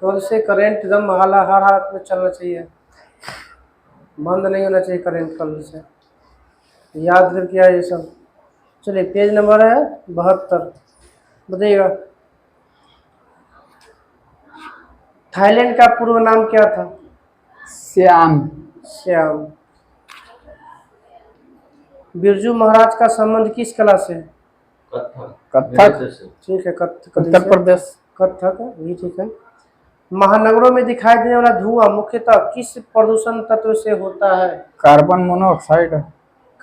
कल से करंट एकदम हर हालत में चलना चाहिए, बंद नहीं होना चाहिए करंट कल से। याद करके आए ये सब। चलिए पेज नंबर है 72, बताइएगा। थाईलैंड का पूर्व नाम क्या था? श्याम। श्याम। बिरजू महाराज का संबंध किस कला से? कथक। ठीक है, कथक। उत्तर प्रदेश। कथक ये ठीक है। महानगरों में दिखाई देने वाला धुआं मुख्यतः किस प्रदूषण तत्व से होता है? Carbon monoxide.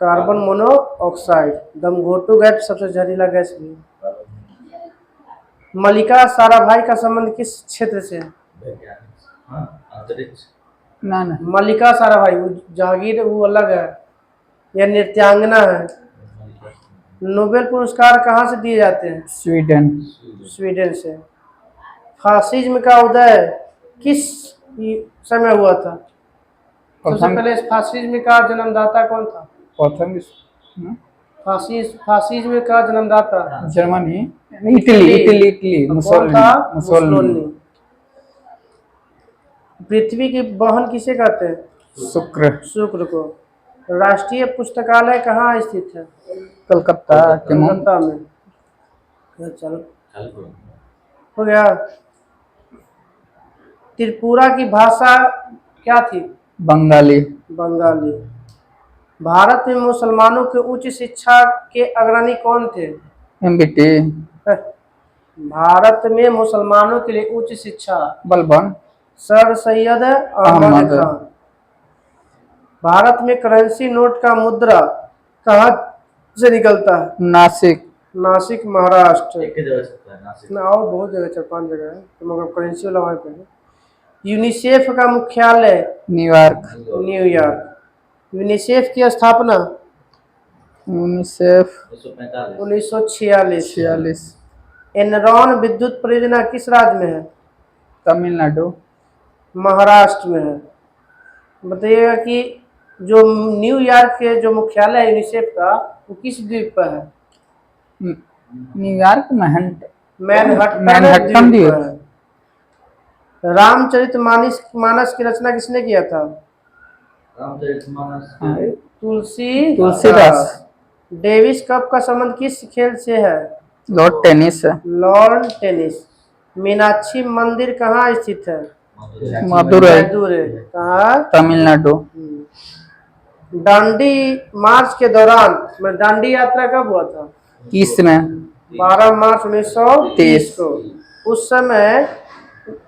Carbon monoxide. दमघोटू गैस सबसे जहरीला गैस भी है। मल्लिका साराभाई का संबंध किस क्षेत्र से है? ना ना। मल्लिका साराभाई वो जहांगीर वो अलग है, यह नृत्यांगना है। नोबेल पुरस्कार कहाँ से दिए जाते हैं? स्वीडन। स्वीडन से। फासिज्म का उदय किस समय हुआ था? सबसे पहले फासिज्म का जन्मदाता कौन था? प्रथम फासिज्म का जन्मदाता Germany. Italy. Italy. Italy. Mussolini. पृथ्वी की बहन किसे कहते हैं? शुक्र। शुक्र को। राष्ट्रीय पुस्तकालय कहाँ स्थित है? कलकत्ता। कलकत्ता में। चलो हो गया। त्रिपुरा की भाषा क्या थी? बंगाली। बंगाली। भारत में मुसलमानों के उच्च शिक्षा के अग्रणी कौन थे? एमबीटी। भारत में मुसलमानों के लिए उच्च शिक्षा बलबन। सर सैयद अहमद खान। भारत में करेंसी नोट का मुद्रा कहाँ से निकलता है? नासिक। नासिक महाराष्ट्र। एक ही जगह से नासिक ना और बहुत जगह 4-5 जगह है, तो मगर करेंसी वाला वहाँ पे है। यूनिसेफ का मुख्यालय? न्यूयॉर्क। न्यूयॉर्क। यूनिसेफ की स्थापना? यूनिसेफ 1946। एनरॉन विद्युत परियोजना किस राज्य में है? तमिलनाडु। महाराष्ट्र में है। बताइएगा कि जो न्यूयॉर्क के जो मुख्यालय है यूनिसेफ का वो किस द्वीप पर है? न्यूयॉर्क मैनहट्टन द्वीप पर है। रामचरितमानस की रचना किसने किया था? तुलसीदास। डेविस कप का संबंध किस खेल से है? Lawn tennis. Lawn tennis. Meenakshi मंदिर कहाँ स्थित है? मदुरई। कहाँ? तमिलनाडु। दांडी मार्च के दौरान दांडी यात्रा कब हुआ था? 30 में। 12 मार्च 1930 को। उस समय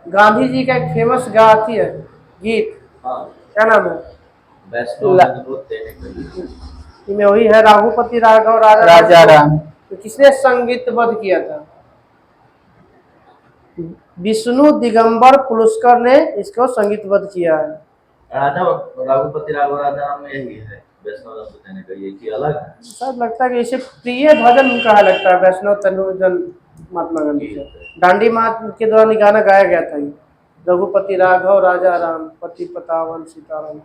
गांधी जी का एक फेमस गाती है गीत, क्या नाम है? इसमें वही है रघुपति राघव राजा राम। तो किसने संगीतबद्ध किया था? विष्णु दिगंबर पुलस्कर ने इसको संगीतबद्ध किया है। रघुपति राघव राजा राम में यही है, वैष्णव देने का ये कि अलग है। सब लगता है कि इसे प्रिय भजन कहा लगता है वैष्णव तनुजन महात्मा गांधी से। दांडी मार्च के दौरान ये गाना गाया गया था। रघुपति राघव राजा राम पति पतावन सीताराम।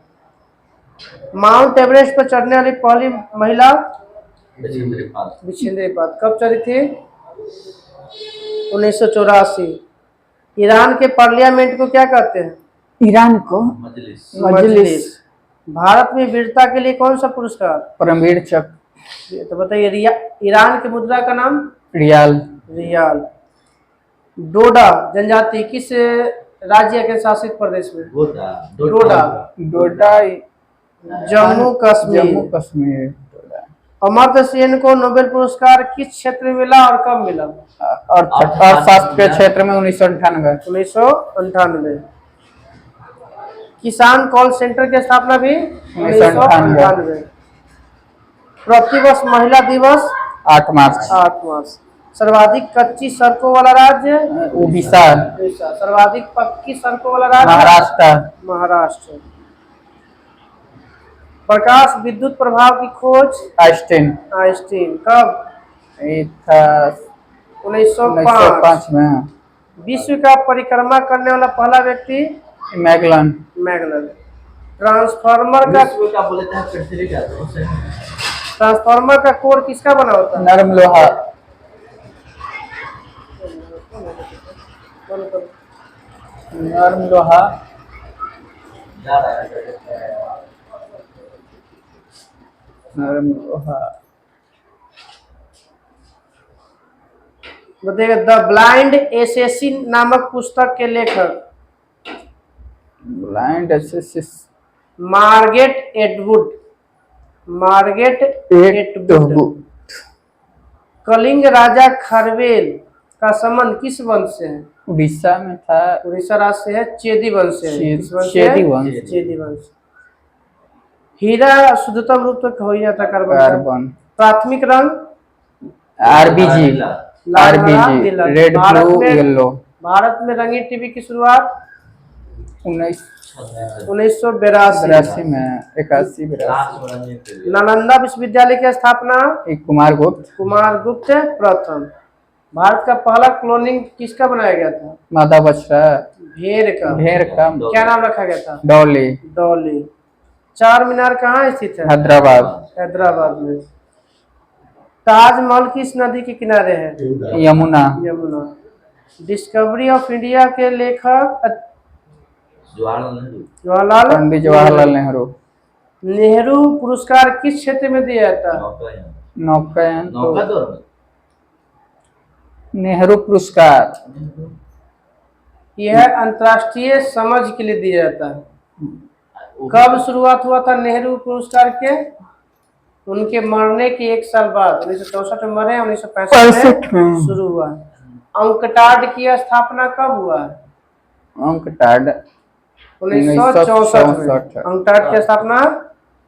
माउंट एवरेस्ट पर चढ़ने वाली पहली महिला? बिछेंद्री पाल। कब चढ़ी थी? 1984। ईरान के पार्लियामेंट को क्या कहते हैं? ईरान को मजलिस। भारत में वीरता के लिए कौन सा पुरस्कार? परमवीर चक्र। तो बताइए ईरान की मुद्रा का नाम? रियाल। रियाल। डोडा जनजाति किस राज्य के शासित प्रदेश में? डोडा जम्मू कश्मीर। अमर्त्य सेन को नोबेल पुरस्कार किस क्षेत्र में मिला और कब मिला? अर्थशास्त्र के क्षेत्र में 1998। किसान कॉल सेंटर की स्थापना भी 1998। प्रतिवर्ष महिला दिवस 8 मार्च। सर्वाधिक कच्ची सड़कों वाला राज्य? उड़ीसा। सर्वाधिक पक्की सड़कों वाला राज्य? महाराष्ट्र। प्रकाश विद्युत प्रभाव की खोज? आइंस्टीन। कब? 1905 में। विश्व का परिक्रमा करने वाला पहला व्यक्ति? मैगलन। ट्रांसफार्मर का कोर किसका बना होता है? नरम लोहा। नर्म लोहा, जा रहा है। नर्म लोहा, बताइएगा द ब्लाइंड एसेसिन नामक पुस्तक के लेखक blind assassin, Margaret Atwood. Margaret Atwood. Kalinga राजा खरवेल का संबंध किस वंश से है? उड़ीसा में था। उड़ीसा राज्य से है, चेदी वंश से है। किस वंश से है? चेदी वंश। चेदी वंश। हीरा शुद्धतम रूप में हो जाता है कार्बन का। कार्बन। प्राथमिक रंग आरबीजी, लाल, हरा, आरबीजी, नीला। रेड, भारत ब्लू, में येलो। भारत में रंगीन टीवी की शुरुआत 1982 1982 में, 81 82। लास्ट में रंगीन टीवी। नालंदा विश्वविद्यालय की स्थापना एक कुमार गुप्त। कुमार गुप्त प्रथम। भारत का पहला क्लोनिंग किसका बनाया गया था? मादा बछड़ा, भेड़ का। भेड़ का। क्या नाम रखा गया था? डॉली। डॉली। चार मीनार कहाँ स्थित है? हैदराबाद। हैदराबाद में। ताजमहल किस नदी के किनारे है? Yamuna. Yamuna. Discovery of India के लेखक जवाहरलाल नेहरू। जवाहरलाल पंडित जवाहरलाल नेहरू। नेहरू पुरस्कार किस क्षेत्र में दिया जाता है? नौकायान। नौकायन नौका तो दौर में। नेहरू पुरस्कार यह अंतर्राष्ट्रीय समझ के लिए दिया जाता है। कब शुरुआत हुआ था नेहरू पुरस्कार के? उनके मरने के एक साल बाद 1964 में मरे, 1965 में शुरू हुआ। अंकटाड की स्थापना कब हुआ? अंकटाड 1964 में। अंकटाड की स्थापना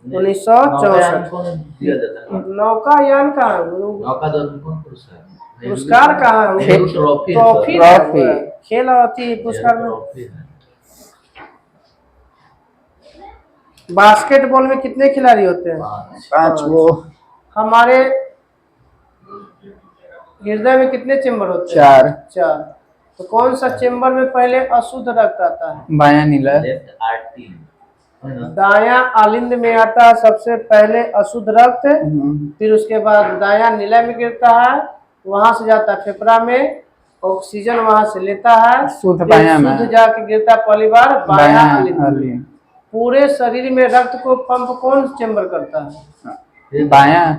1964। नौकायान कौन दिया जाता है? नौकायान कहाँ है? नौका दौर में कौन पुरस्कार? पुरस्कार कहाँ है? नेहरू ट्रॉफी। Trophy trophy. खेल होती है पुरस्कार में। ट्रॉफी है। बास्केटबॉल में कितने खिलाड़ी होते हैं? 5 वो। हमारे हृदय में कितने चेंबर होते हैं? 4। 4। तो कौन सा चेंबर में पहले अशुद्ध रक्त आता है? बायां नीला। लेफ्ट आर्टरी है ना? दायां आलिंद में आता है सबसे पहले अशुद्ध रक्त, फिर उसके बाद दायां नीला में गिरता है, वहां से जाता है फेफड़ा में, ऑक्सीजन वहां से लेता है, शुद्ध फिर बायां में। शुद्ध जाके गिरता है पहली बार बायां आलिंद में। आलिंद। पूरे शरीर में रक्त को पंप कौन चेंबर करता है? बायां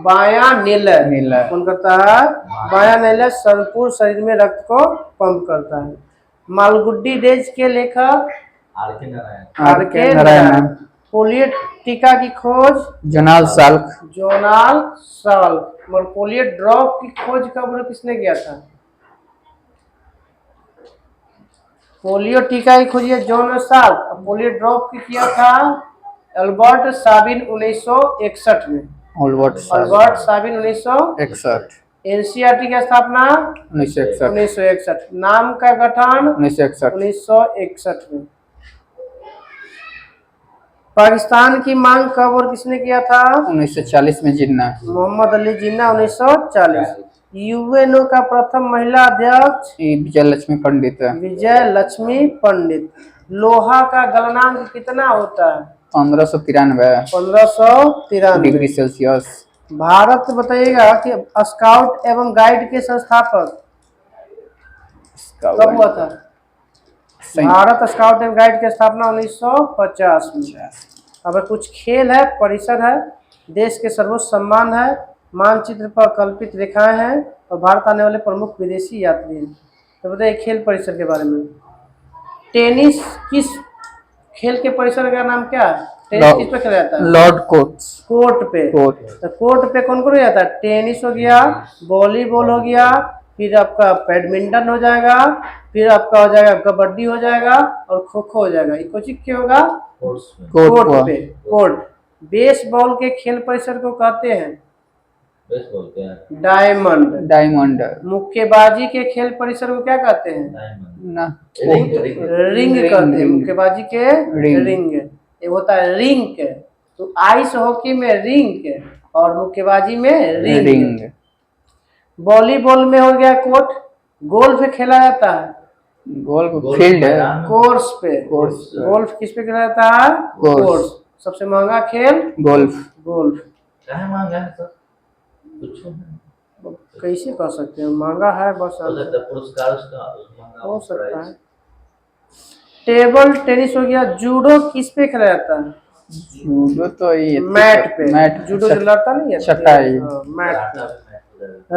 बायां नीला। नीला। कौन करता है? बायां नीला संपूर्ण शरीर में रक्त को पंप करता है। मालगुडी डेज के लेखक आर.के. नारायण। आर.के. नारायण। पोलियो टीका की खोज जोनाल साल्क। Jonas Salk. और पोलियो ड्रॉप की खोज कब और किसने किया था? पोलियो टीका की खोज जॉन साल्क। पोलियो ड्रॉप की किया था अल्बर्ट साबिन 1961 में। Albert Sabin 1961। 61। एनसीईआरटी की स्थापना 1961। 1961। नाम का गठन 1961। 1961 में। पाकिस्तान की मांग कब और किसने किया था? 1940 में जिन्ना। मोहम्मद अली जिन्ना 1940। यूएनओ का प्रथम महिला अध्यक्ष विजय लक्ष्मी पंडित है। विजय लक्ष्मी पंडित। लोहा का गलनांक कितना होता है? 1593 1593 डिग्री सेल्सियस। भारत बताइएगा कि स्काउट एवं गाइड के संस्थापक कब हुआ था? भारत स्काउट एवं गाइड की स्थापना 1950 में। अब कुछ खेल है, परिसर है, देश के सर्वोच्च सम्मान है, मानचित्र पर कल्पित रेखाएं हैं और भारत आने वाले प्रमुख विदेशी यात्री हैं। तो बताइए खेल परिसर के बारे में। टेनिस किस खेल के परिसर का नाम क्या है? टेनिस किस पे खेला जाता है? लॉर्ड कोर्ट पे। तो कोर्ट पे कौन कौन जाता है? टेनिस हो गया, वॉलीबॉल हो गया, फिर आपका बैडमिंटन हो जाएगा, फिर आपका हो जाएगा कबड्डी हो जाएगा और खो खो हो जाएगा। ये कोचिंग क्या होगा? कोर्ट पे। कोर्ट। बेसबॉल के खेल परिसर को कहते हैं बेसबॉल क्या है? डायमंड। डायमंड। मुक्केबाजी के खेल परिसर को क्या कहते हैं? डायमंड। ना रिंग। रिंग कहते हैं। मुक्केबाजी के रिंग। एक होता है रिंग। तो आइस हॉकी में रिंग और मुक्केबाजी में रिंग। वॉलीबॉल में हो गया कोर्ट। गोल्फ खेला जाता है गोल्फ फील्ड है। कोर्स पे। कोर्स। गोल्फ किस पे खेला जाता है? कोर्स। सबसे महंगा खेल गोल्फ। क्या है महंगा है सर? कुछ कैसे कह सकते हैं महंगा है? बस हो सकता है पुरस्कार उसका महंगा हो सकता है। टेबल टेनिस हो गया। जूडो किस पे खेला जाता है? जूडो तो ये मैट पे। मैट जूडो जो लड़ता नहीं है चटाई। हाँ, मैट पे।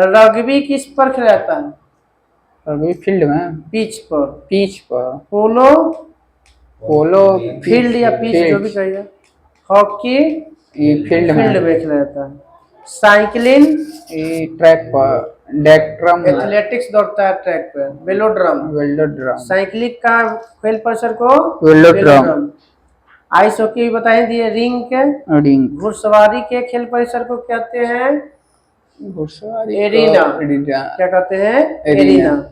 रग्बी किस पर खेला जाता है? अभी फील्ड में पिच पर। पिच पर। पोलो पोलो फील्ड या पिच जो भी कहिए। हॉकी ये फील्ड फील्ड में। में खेला जाता है। साइकिलिंग ये ट्रैक पर। डेक्ट्रम एथलेटिक्स दौड़ता है ट्रैक पे। Velodrome velodrome. साइकिलिंग का खेल परिसर को वेलोड्रम। आइस हॉकी बताए दिए। रिंग के रिंग। घुड़सवारी के खेल परिसर को कहते हैं घुड़सवारी एरिना। एरिना। क्या कहते हैं? एरिना। एरिना।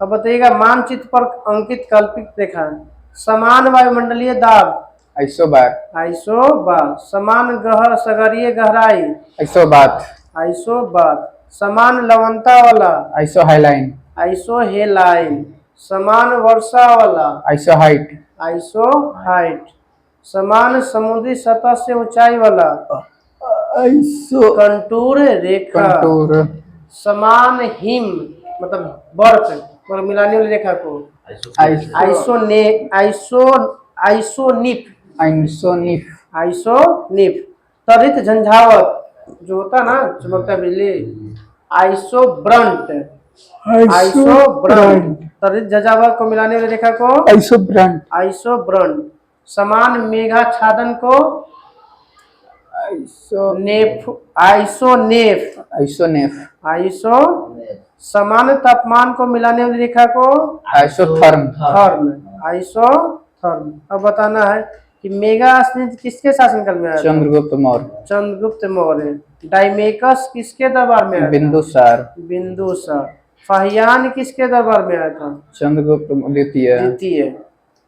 अब बताइएगा मानचित्र पर अंकित कल्पित रेखा। समान वायुमंडलीय दाब आइसोबार। आइसोबार। समान सागरीय गहराई आइसोबात। आइसोबार। समान लवणता वाला आइसोहाइलाइन। आइसोहेलाइन। समान वर्षा वाला आइसोहाइट। आइसोहाइट। समान समुद्री सतह से ऊंचाई वाला आइसो कंटूर रेखा। कंटूर। समान हिम मतलब बर्फ मतलब मिलाने वाली रेखा को आइसोने आइसोनिफ आइसोनिफ। आइसोनिफ। त्वरित झंझावत जो होता है ना चमकता बिजली आइसोब्रंट आइसोब्रंट। त्वरित झंझावत को मिलाने वाली रेखा को आइसोब्रंट। आइसोब्रंट। समान मेघाच्छादन को आइसोनेफ। आइसोनेफ आइसोनेफ। आइसो। समान तापमान को मिलाने वाली रेखा को आइसोथर्म। Therm isotherm. अब बताना है कि मेगा अस्तित्व किसके शासनकाल में आया था? चंद्रगुप्त मौर्य। चंद्रगुप्त मौर्य। डाइमेकस किसके दरबार में आया था? बिंदुसार। बिंदुसार। फाहियान किसके दरबार में आया था? चंद्रगुप्त द्वितीय। द्वितीय।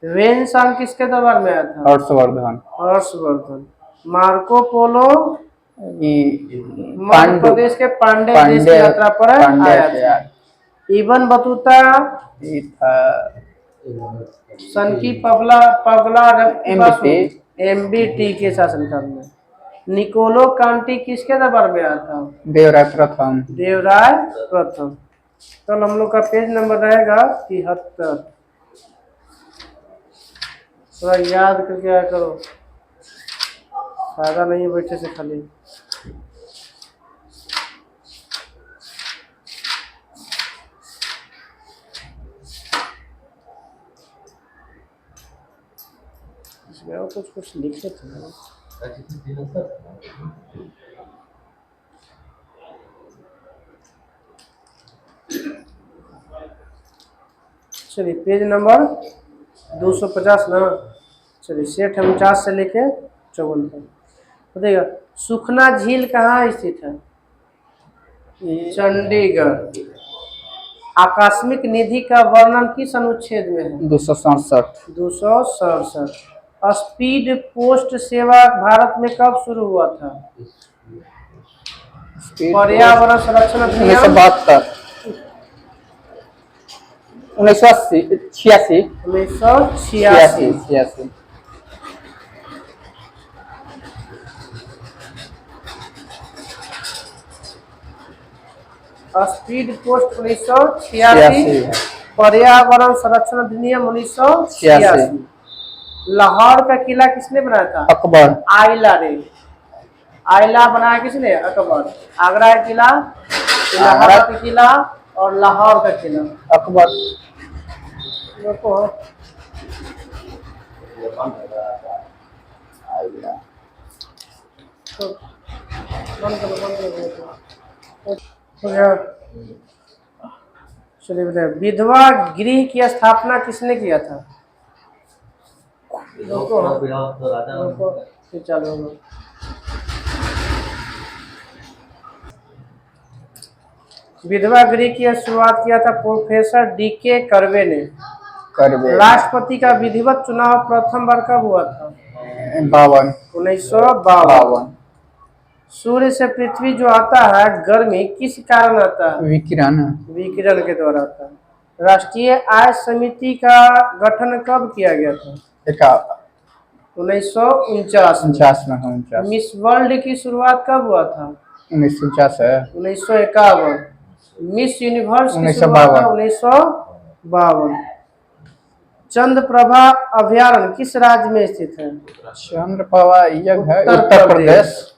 वेनसांग किसके दरबार में आया था? हर्षवर्धन। हर्षवर्धन। मार्को पोलो मध्य पांडु। प्रदेश के पांडे देश की यात्रा पर आया था। इबन बतूता सन की पगला एमबीटी के शासनकाल में। निकोलो कांटी किसके दरबार में आया था? देवराय प्रथम। देवराय प्रथम। कल हम लोग का पेज नंबर रहेगा 73। थोड़ा याद करके आया करो, फायदा नहीं है बैठे से खाली। इसमें और कुछ लिखे थे ना। चलिए पेज नंबर 250 ना। चलिए 49 से लेके 54 तक बताइएगा। सुखना झील कहाँ स्थित है? चंडीगढ़। आकस्मिक निधि का वर्णन किस अनुच्छेद में है? 267। 267। स्पीड पोस्ट सेवा भारत में कब शुरू हुआ था? पर्यावरण संरक्षण अधिनियम 1972। 1986। 1986। Speed post 1986। पर्यावरण संरक्षण अधिनियम 1986। लाहौर का किला किसने बनाया था? अकबर। आइला बनाया किसने? अकबर। आगरा का किला, इलाहाबाद का किला और लाहौर का किला अकबर। चलिए बताइए विधवा गृह की स्थापना किसने किया था? चलो विधवा गृह की शुरुआत किया था प्रोफेसर डीके कर्वे ने। राष्ट्रपति का विधिवत चुनाव प्रथम बार कब हुआ था? 52। 1952। सूर्य से पृथ्वी जो आता है गर्मी किस कारण आता है? विकिरण। विकिरण के द्वारा आता है। राष्ट्रीय आय समिति का गठन कब किया गया था? 1949 में। मिस वर्ल्ड की शुरुआत कब हुआ था? 1949। 1951। मिस यूनिवर्स की शुरुआत 1952। चंद्रप्रभा अभयारण्य किस राज्य में स्थित है? चंद्रप्रभा यह है उत्तर उत्तर प्रदेश। प्रदेश।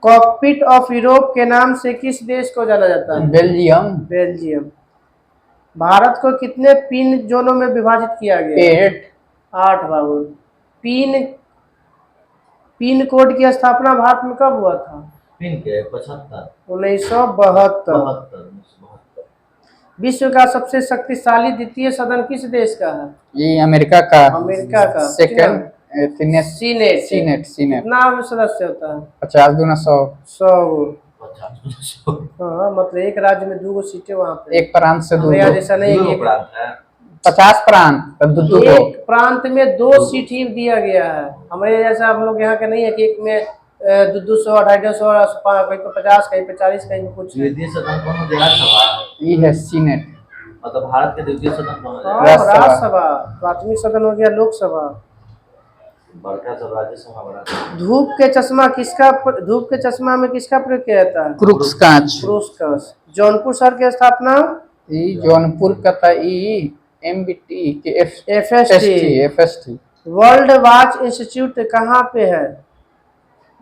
कॉकपिट ऑफ यूरोप के नाम से किस देश को जाना जाता है? बेल्जियम। बेल्जियम। भारत को कितने पिन जोनों में विभाजित किया गया है? 8। 8 बाबू। पिन पिन कोड की स्थापना भारत में कब हुआ था? पिन के 75 1972। 72 विश्व का सबसे शक्तिशाली द्वितीय सदन किस देश का है? ये अमेरिका का। अमेरिका का। Second senate. सीनेट। कितना सदस्य होता है? 50 गुना 100। 100 गो। 50 हाँ, मतलब एक राज्य में 2 सीटें वहाँ पे। एक प्रांत से 2। हमारे यहाँ जैसा नहीं है। प्रांत है 50 प्रांत तब 2 एक प्रांत में 2 सीट ही दिया गया है। हमारे जैसा हम लोग यहाँ के नहीं है कि एक में 200 250 कहीं पे 50 कहीं पे 40 कहीं पे कुछ। द्वितीय सदन कौन हो गया सभा? ये है सीनेट। मतलब भारत के द्वितीय सदन कौन हो हाँ, गया? राज्यसभा। प्राथमिक सदन हो गया लोकसभा। बड़का सब राज्यसभा बड़ा। धूप के चश्मा में किसका प्रयोग किया जाता है? क्रुक्स कांच। क्रूस्कस। जौनपुर शहर की स्थापना? ई जौनपुर का था ई एमबीटी के एफएसटी। वर्ल्ड वॉच इंस्टीट्यूट कहाँ पे है?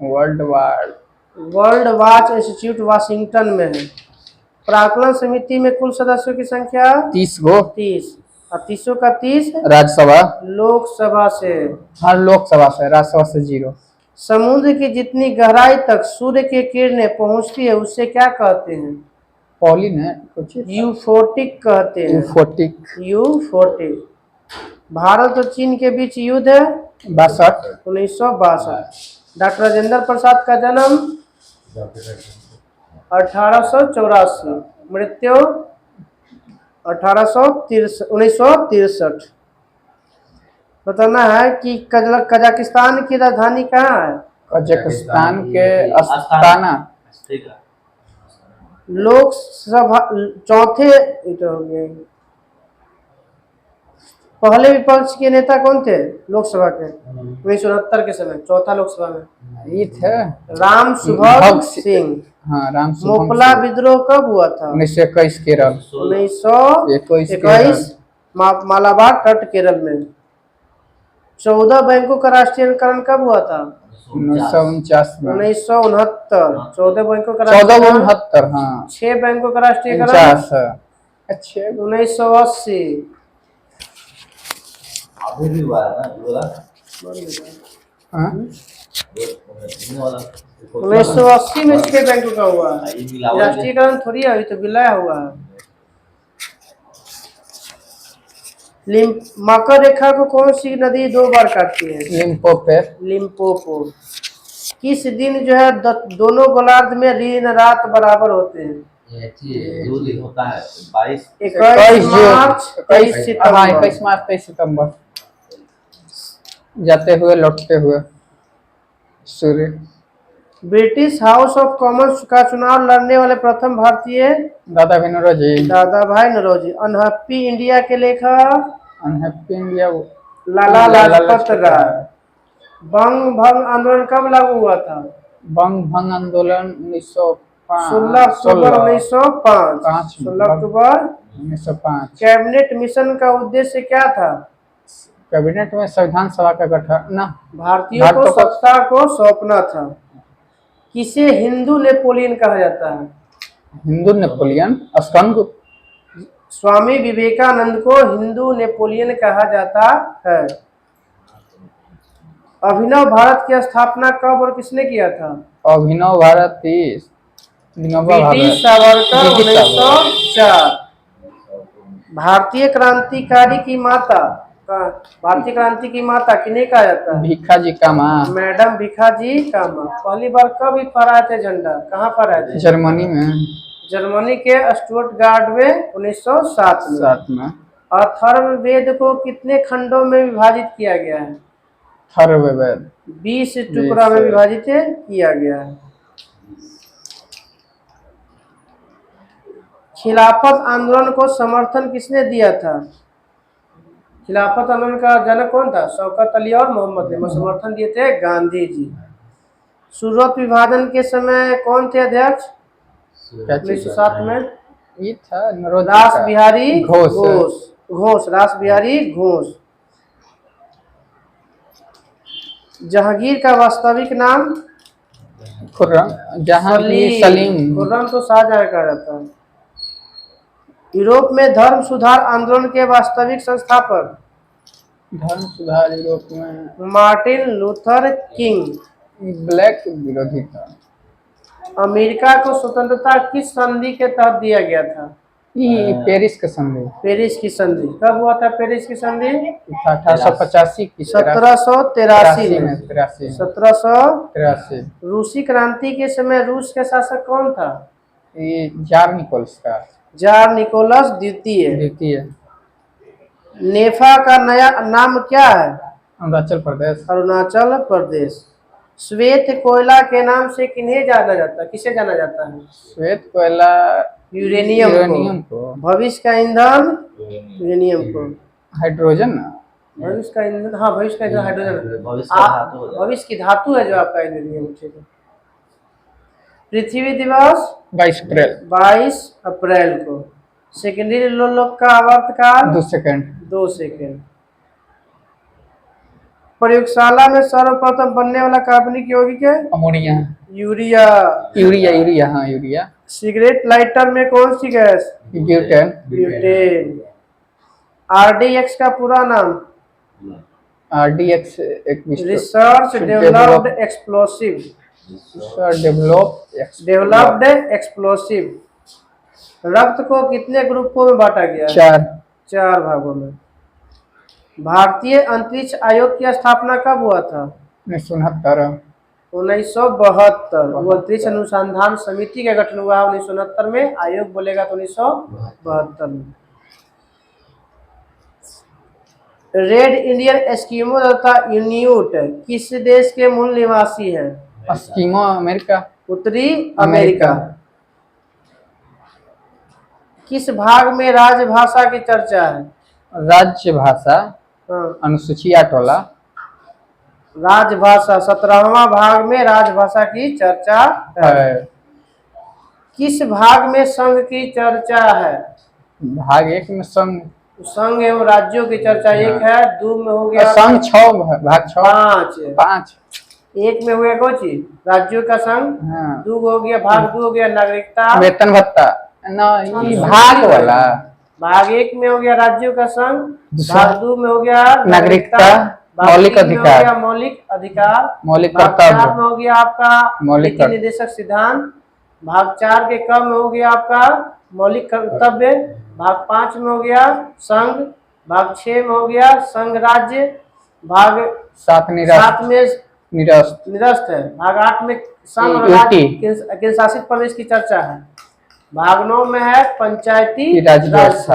वर्ल्ड वॉच इंस्टीट्यूट वाशिंगटन में है। प्राक्कलन समिति में कुल सदस्यों की संख्या? 30 गो। 30। और 30 का 30 राज्यसभा। लोकसभा से। हर लोकसभा से, राज्यसभा से 0। समुद्र की जितनी गहराई तक सूर्य की किरणें पहुंचती है उसे क्या कहते हैं? पॉलिन है कुछ। यूफोटिक कहते हैं। यूफोटिक। भारत और चीन के बीच युद्ध है? 62। 1962। डॉक्टर राजेंद्र प्रसाद का जन्म? 1884। मृत्यु? 1963। बताना है कि कजाकिस्तान की राजधानी कहाँ है? कजाकिस्तान के अस्ताना। ठीक है। लोकसभा चौथे हो गए। पहले विपक्ष के नेता कौन थे लोकसभा के? 1969 के समय चौथा लोकसभा में ये थे राम सुभग सिंह। हाँ, राम मोपला विद्रोह कब हुआ था? 1921 केरल। 1921 मालाबार तट केरल में। 14 बैंकों का राष्ट्रीयकरण कब हुआ था? 1949 में। 1969। 14 बैंकों का 1469। हाँ। 6 बैंकों का राष्ट्रीयकरण? 49। 1980। अभी भी हुआ है ना बोला? हाँ। 1980 में 6 बैंकों का हुआ है। राष्ट्रीयकरण थोड़ी है, अभी तो विलय हुआ है। मकर रेखा को कौन सी नदी 2 बार काटती है? लिम्पोपो। किस दिन जो है दोनों गोलार्ध में दिन रात बराबर होते हैं? 2 दिन होता है 22 21 मार्च 23 हाँ, सितंबर। 21 मार्च 23 सितंबर। जाते हुए लौटते हुए सूर्य। ब्रिटिश हाउस ऑफ कॉमन्स का चुनाव लड़ने वाले प्रथम भारतीय? दादा भाई नौरोजी। दादा भाई नौरोजी। अनहैप्पी इंडिया के लेखक? Unhappy India Lala Lajpat Rai. बंग भंग आंदोलन कब लागू हुआ था? बंग भंग आंदोलन 1905। 16 अक्टूबर 1905। 16 अक्टूबर 1905। कैबिनेट मिशन का उद्देश्य क्या था? कैबिनेट में संविधान सभा का गठन ना भारतीयों को सत्ता को सौंपना था। किसे हिंदू नेपोलियन कहा जाता है? हिंदू नेपोलियन स्कंद। स्वामी विवेकानंद को हिंदू नेपोलियन कहा जाता है। अभिनव भारत की स्थापना कब और किसने किया था? अभिनव भारत ब्रिटिश सावरकर 1904। भारतीय क्रांति की माता किन्हें कहा जाता है? भिखा जी का माँ। मैडम भिखा जी का माँ। पहली बार कब फहराए थे झंडा? कहाँ फहराए थे? जर्मनी में। जर्मनी के स्टुटगार्ट में 1907 में। अथर्ववेद को कितने खंडों में विभाजित किया गया है? अथर्ववेद 20 टुकड़ा में विभाजित किया गया है। खिलाफत आंदोलन को समर्थन किसने दिया था? खिलाफत आंदोलन का जनक कौन था? शौकत अली और मोहम्मद अली। समर्थन दिए थे गांधी जी। सूरत विभाजन के समय कौन थे अध्यक्ष? 1907 में ये था रास बिहारी घोष। घोष, रास बिहारी घोष। जहांगीर का वास्तविक नाम खुर्रम, जहांगीर सलीम। खुर्रम तो शाहजहां कहा जाता है। यूरोप में धर्म सुधार आंदोलन के वास्तविक संस्थापक धर्म सुधार यूरोप में मार्टिन लूथर किंग। ब्लैक विरोधी था। अमेरिका को स्वतंत्रता किस संधि के तहत दिया गया था? ये पेरिस का संधि पेरिस की संधि। कब हुआ था पेरिस की संधि? 1885 की 1783 में। 83 1783। रूसी क्रांति के समय रूस के शासक कौन था? ये जार निकोल्स का जार निकोलस द्वितीय। द्वितीय। नेफा का नया नाम क्या है? अरुणाचल प्रदेश। अरुणाचल प्रदेश। श्वेत कोयला के नाम से किन्हें जाना जाता है? किसे जाना जाता है? श्वेत कोयला यूरेनियम को। भविष्य का ईंधन यूरेनियम को। हाइड्रोजन ना? भविष्य का ईंधन, हाँ भविष्य का ईंधन हाइड्रोजन। भविष्य का धातु हो जाता है। भविष्य की धातु है जो आपका यूरेनियम। ठीक है। पृथ्वी दिवस 22 अप्रैल। 22 अप्रैल को। सेकेंडरी लोलक का आवर्तकाल 2 सेकंड। 2 सेकेंड। प्रयोगशाला में सर्वप्रथम बनने वाला कार्बनिक यौगिक है अमोनिया। यूरिया। यूरिया, हाँ यूरिया। सिगरेट लाइटर में कौन सी गैस? ब्यूटेन। ब्यूटेन। आरडीएक्स का पूरा नाम? RDX एक research developed explosive. Developed explosive. रक्त को कितने ग्रुपों में बांटा गया? 4 भागों में। भारतीय अंतरिक्ष आयोग की स्थापना कब हुआ था? 1969। 1972। अंतरिक्ष अनुसंधान समिति का गठन हुआ 1969 में। आयोग बोलेगा तो 1972 में। रेड इंडियन एस्किमो तथा इन्यूट किस देश के मूल निवासी हैं? Eskimo America. उत्तरी अमेरिका। किस भाग में राजभाषा की चर्चा है? राज्य भाषा हाँ। अनुसूची 8 वाला। राजभाषा 17वां भाग में राजभाषा की चर्चा है। किस भाग में संघ की चर्चा है? भाग 1 में संघ एवं राज्यों की चर्चा 1 है। 2 में हो गया संघ 6 भाग 6 5। 1 में हो गया कौन चीज? राज्यों का संघ। हाँ। 2 हो गया भाग 2 हो गया नागरिकता वेतन भत्ता ना, ये भाग वाला। भाग 1 में हो गया राज्यों का संघ। भाग 2 में हो गया नागरिकता। मौलिक अधिकार। मौलिक अधिकार। मौलिक भाग 4 कर्तव्य। में हो गया आपका मौलिक नीति निर्देशक सिद्धांत। भाग 4 के कम में हो गया आपका मौलिक कर्तव्य। भाग 5 में हो गया संघ। भाग 6 में हो गया संघ राज्य। भाग 7 में निरस्त है। भाग 8 में संघ और राज्य केंद्र शासित प्रदेश की चर्चा है। भाग 9 में है पंचायती राज से।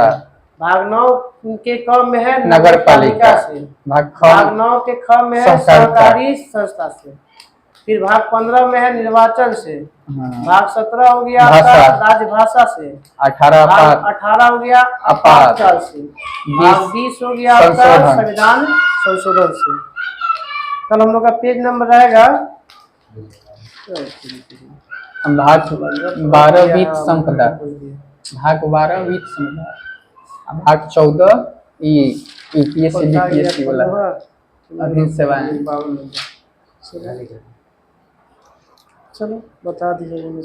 भाग 9 के क में है नगर पालिका से। भाग 9 के ख में है सहकारी संस्था से। फिर भाग 15 में है निर्वाचन से। भाग 17 हो गया आपका राजभाषा से। 18 हो गया आपातकाल से। भाग 20 हो गया आपका संविधान संशोधन से। कल हम लोग का पेज नंबर रहेगा भाग 12 वित्त संपदा। भाग 12 वित्त संपदा। भाग 14 यूपीएससी बीपीएससी वाला अधीन सेवाएं। चलो बता दीजिए।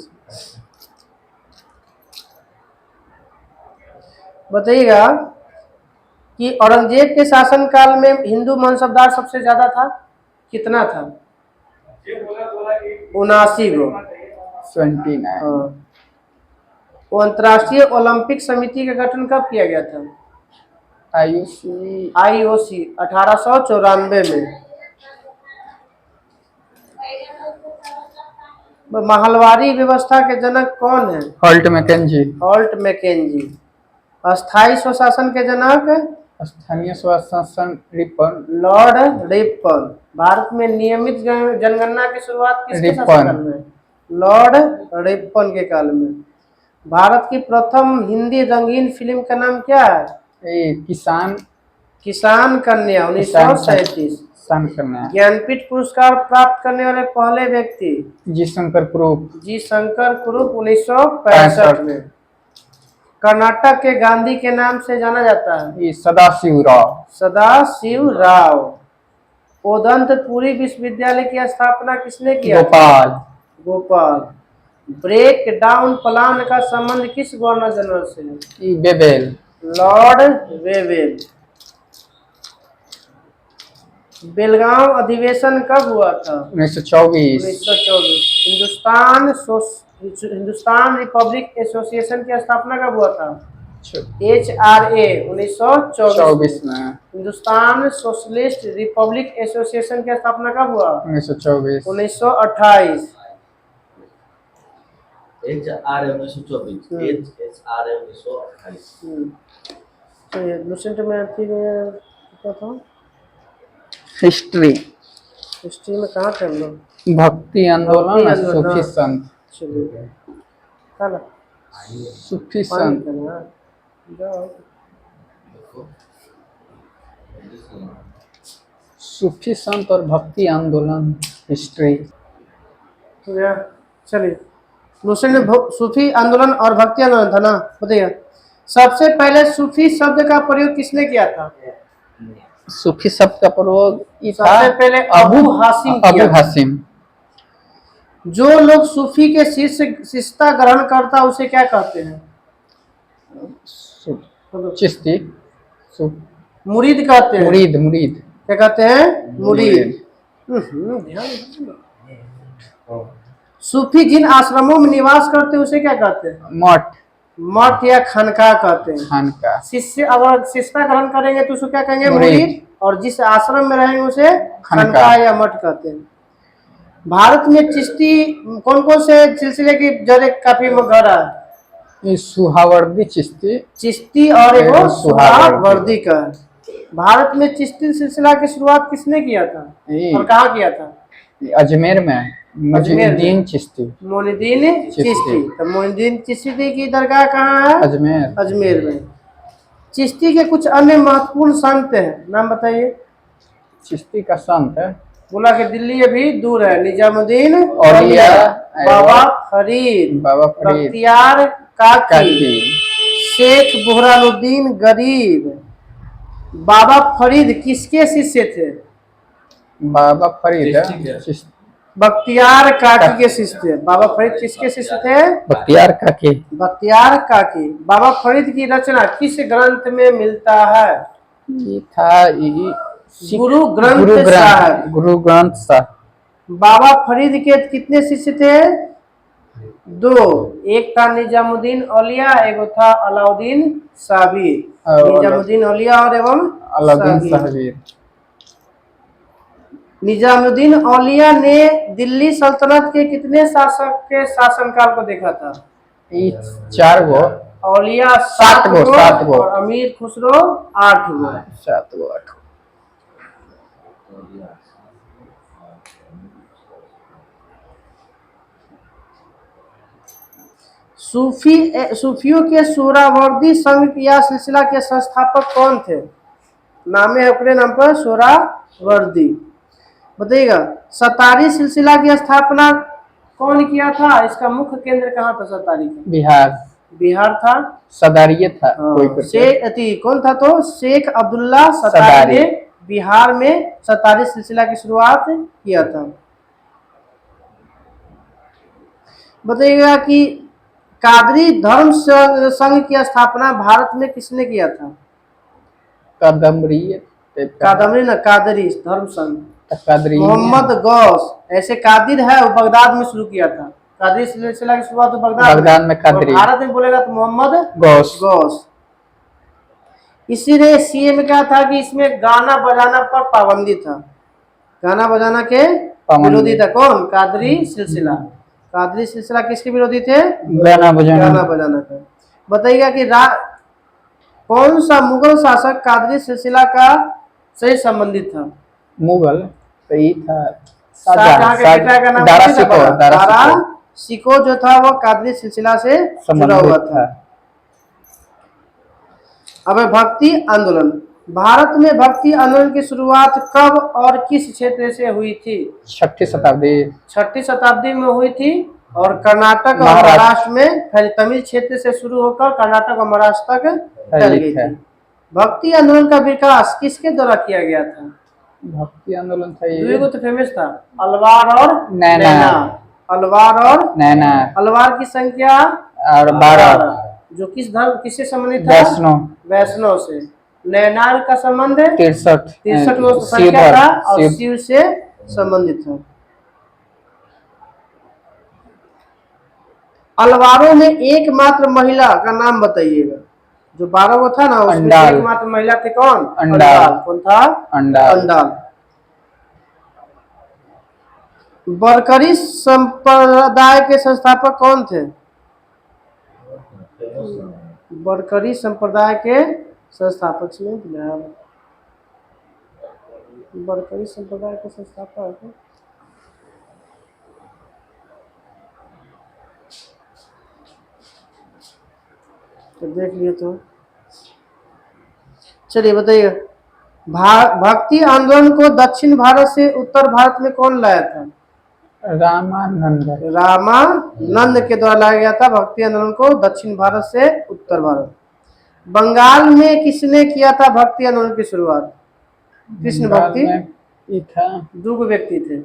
बताइएगा कि औरंगजेब के शासन काल में हिंदू मनसबदार सबसे ज्यादा था? कितना था? 79 गो। 29। वो अंतर्राष्ट्रीय ओलंपिक समिति का गठन कब किया गया था? IOC 1894 में। महलवारी व्यवस्था के जनक कौन है? Holt Mackenzie. अस्थाई स्वशासन के जनक? स्थानीय स्वशासन रिपन। Lord Ripon. भारत में नियमित जनगणना की शुरुआत किसके शासनकाल में? लॉर्ड रिपन के काल में। भारत की प्रथम हिंदी रंगीन फिल्म का नाम क्या है? किसान कन्या 1937। ज्ञानपीठ पुरस्कार प्राप्त करने वाले पहले व्यक्ति? जी शंकर कुरूप 1965 में। कर्नाटक के गांधी के नाम से जाना जाता है? ये सदाशिव राव। सदाशिव राव। उदंतपुरी विश्वविद्यालय की स्थापना किसने किया? Gopal. Gopal. Break down plan का संबंध किस गवर्नर जनरल से है? ये बेबेल। Lord Wavell. बेलगांव अधिवेशन कब हुआ था? 1924। 1924। हिंदुस्तान रिपब्लिक एसोसिएशन की स्थापना कब हुआ था? HRA 1924 24 में। हिंदुस्तान सोशलिस्ट रिपब्लिक एसोसिएशन की स्थापना कब हुआ? 1924। 1928। HRA 1924, HRA 1928। तो ये लुसेंट में क्या था? हिस्ट्री। हिस्ट्री में कहाँ थे हम लोग? भक्ति आंदोलन और भक्ति आंदोलन, सूफी हाँ। संत। चलिए खाना सूफी पानी संत। खाना जाओ। सूफी संत और भक्ति आंदोलन। हिस्ट्री। या चलिए लुसेंट में सूफी आंदोलन और भक्ति आंदोलन था ना, बताइए सबसे पहले सूफी शब्द का प्रयोग किसने किया था? सूफी शब्द का प्रयोग ये था सबसे पहले अबू हासिम अबू किया। हासिम। जो लोग सूफी के शिष्यता ग्रहण करता उसे क्या कहते हैं? चिश्ती। मुरीद कहते हैं। मुरीद। मुरीद क्या कहते हैं? मुरीद। ध्यान दीजिए। सूफी जिन आश्रमों में निवास करते हैं उसे क्या कहते हैं? मठ। मठ या खानका कहते हैं। खानका। शिष्य अगर शिष्यता ग्रहण करेंगे तो उसको क्या कहेंगे? मुरीद। मुरीद। और जिस आश्रम में रहेंगे उसे खानका खानका या मठ कहते हैं। भारत में चिश्ती कौन कौन से सिलसिले की जड़ काफी गहरा है? ये सुहावर्दी चिश्ती। चिश्ती और एगो सुहावर्दी। सुहावर्दी का। भारत में चिश्ती सिलसिला की शुरुआत किसने किया था और कहाँ किया था? अजमेर में मोइनुद्दीन चिश्ती। मोइनुद्दीन चिश्ती। तो मोइनुद्दीन चिश्ती की दरगाह कहाँ है? अजमेर। अजमेर में। चिश्ती के कुछ अन्य महत्वपूर्ण संत हैं, नाम बताइए। चिश्ती का संत है बोला कि दिल्ली अभी दूर है। निजामुद्दीन औलिया, बाबा फरीद, बाबा फरीद, बख्तियार काकी, काकी, शेख बुरहानुद्दीन गरीब। बाबा फरीद किसके शिष्य थे? बाबा फरीद चिश्ती बख्तियार काकी के शिष्य थे। बाबा फरीद किसके शिष्य थे? बख्तियार काकी। बख्तियार काकी। बाबा फरीद की रचना किस ग्रंथ में मिलता है? ये था गुरु ग्रंथ साहब। गुरु ग्रंथ साहब। बाबा फरीद के कितने शिष्य थे? 2। एक था निजामुद्दीन औलिया, एक था अलाउद्दीन साबिर। निजामुद्दीन औलिया और एवं अलाउद्दीन साबिर। निजामुद्दीन औलिया ने दिल्ली सल्तनत के कितने शासक के शासनकाल को देखा था? 4 गो। औलिया 7 गो। 7 गो। और अमीर खुसरो 8 गो। 7 गो 8 गो। सूफियों के सोहरावर्दी संघ या सिलसिला के संस्थापक कौन थे? नाम है अपने नाम पर सोहरावर्दी। बताइएगा सतारी सिलसिला की स्थापना कौन किया था? इसका मुख्य केंद्र कहाँ था सतारी का? बिहार। बिहार था। सदारिये था कोई कौन था? तो शेख अब्दुल्ला सतारी ने बिहार में सतारी सिलसिला की शुरुआत किया था। बताइएगा कि कादरी धर्म संघ की स्थापना भारत में किसने किया था? कादम्बरी न कादरी धर्म संघ। कादरी मोहम्मद गौस ऐसे कादिर है, वो बगदाद में शुरू किया था। कादरी सिलसिला की शुरुआत तो बगदाद में कादरी। भारत में बोलेगा तो मोहम्मद गौस। इसीलिए सीए में क्या था कि इसमें गाना बजाना पर पाबंदी था। गाना बजाना के विरोधी था कौन? कादरी सिलसिला। कादरी सिलसिला किसके विरोधी थे? गाना बजाना का। बताइएगा कि कौन सा मुगल शासक कादरी सिलसिला का से संबंधित था? मुगल तो ये था शाहजहां के बेटा का नाम दारा शिको जो था वो कादरी सिलसिला से जुड़ा हुआ था। अब भक्ति आंदोलन। भारत में भक्ति आंदोलन की शुरुआत कब और किस क्षेत्र से हुई थी? 6वीं शताब्दी। 6वीं शताब्दी में हुई थी। और कर्नाटक और महाराष्ट्र। महाराष्ट्र में फैल, तमिल क्षेत्र से शुरू होकर कर्नाटक और महाराष्ट्र तक फैल गई है। थी। भक्ति आंदोलन का विकास किसके द्वारा किया गया था? भक्ति आंदोलन था ये। दुई को तो फेमस था, अलवार और नैना। अलवार और नैना अलवार की संख्या और 12 जो किस धर्म किससे संबंधित था? वैष्णव वैष्णव से। नैनार का संबंध 63 63 वो संख्या शिवधर, था और शिव। शिव से संबंधित था। अलवारों में एकमात्र महिला का नाम बताइएगा। जो 12 वो था ना उसमें अंडाल। एकमात्र महिला थे कौन? अंडाल। कौन था? अंडाल। अंडाल। बरकरी संप्रदाय के संस्थापक कौन थे? बरकरी संप्रदाय के संस्थापक से बरकरी संप्रदाय के संस्थापक तो देख लिए तो चलिए बताइए। भक्ति आंदोलन को दक्षिण भारत से उत्तर भारत में कौन लाया था? रामानंद। रामानंद के द्वारा लाया गया था भक्ति आंदोलन को दक्षिण भारत से उत्तर भारत। बंगाल में किसने किया था भक्ति आंदोलन की शुरुआत? कृष्ण भक्ति ये था दो व्यक्ति थे,